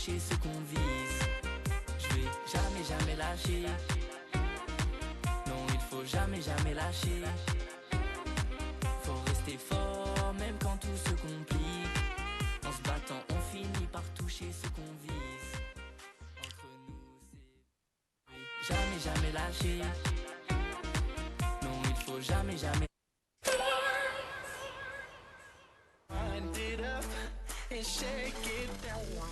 toucher ce qu'on vise. Je vais jamais, jamais lâcher. Non, il faut jamais, jamais lâcher. Faut rester fort, même quand tout se complique. En se battant, on finit par toucher ce qu'on vise. Entre nous, c'est... Jamais, jamais lâcher. Non, il faut jamais, jamais. Wind it up and shake it down.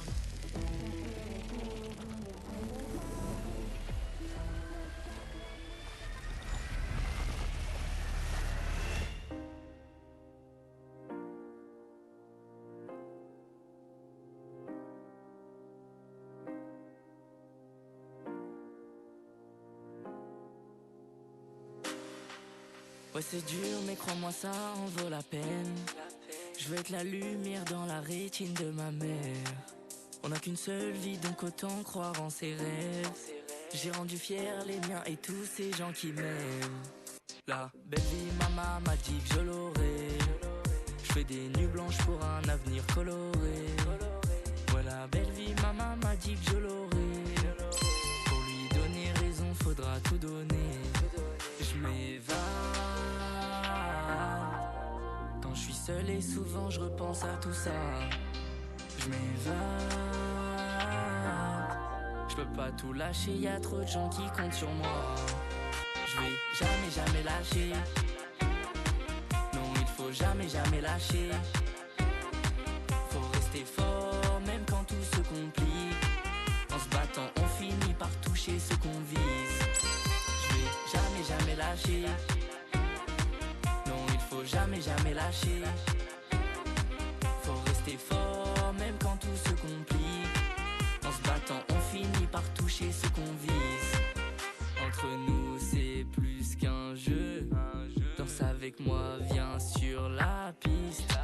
Ouais, c'est dur, mais crois-moi, ça en vaut la peine. Je veux être la lumière dans la rétine de ma mère. On n'a qu'une seule vie, donc autant croire en ses rêves. J'ai rendu fier les miens et tous ces gens qui m'aiment. La belle vie, maman m'a dit que je l'aurai. Je fais des nuits blanches pour un avenir coloré. Ouais, la belle vie, maman m'a dit que je l'aurai. Pour lui donner raison, faudra tout donner. Je m'évade. Quand je suis seul et souvent je repense à tout ça. Je m'évade. Je peux pas tout lâcher, y a trop de gens qui comptent sur moi. Je vais jamais, jamais lâcher. Non, il faut jamais, jamais lâcher. Faut rester fort, même quand tout se complique. En se battant, on finit par toucher ce qu'on vise. Je vais jamais, jamais lâcher. Non, il faut jamais, jamais lâcher. Faut rester fort, même quand tout se complique. En se battant, on finit par toucher ce qu'on vise. Entre nous, c'est plus qu'un jeu. Danse avec moi, viens sur la piste.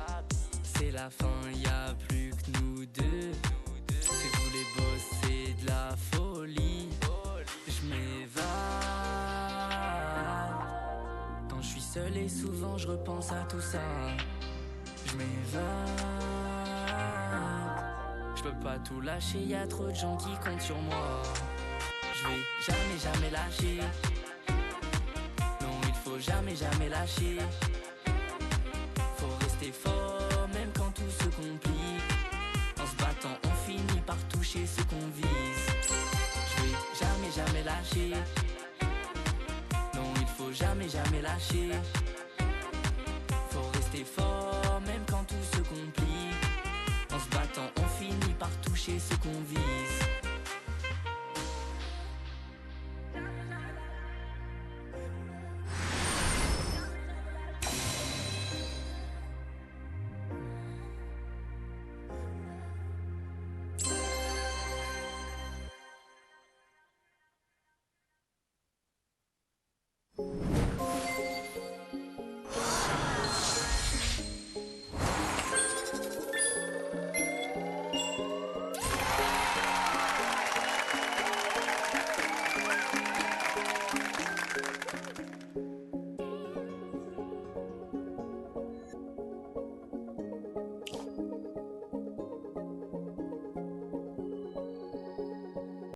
C'est la fin, y a plus que nous deux. C'est vous les boss, c'est de la folie. Je m'évade. Quand je suis seul et souvent je repense à tout ça. Je m'évade. Je peux pas tout lâcher, y a trop de gens qui comptent sur moi. Je vais jamais, jamais lâcher. Non, il faut jamais, jamais lâcher. Faut rester fort, même quand tout se complique. En se battant, on finit par toucher ce qu'on vise. Je vais jamais, jamais lâcher. Non, il faut jamais, jamais lâcher. Faut rester fort, même quand tout se complique. En se battant, on finit par toucher ce qu'on vise.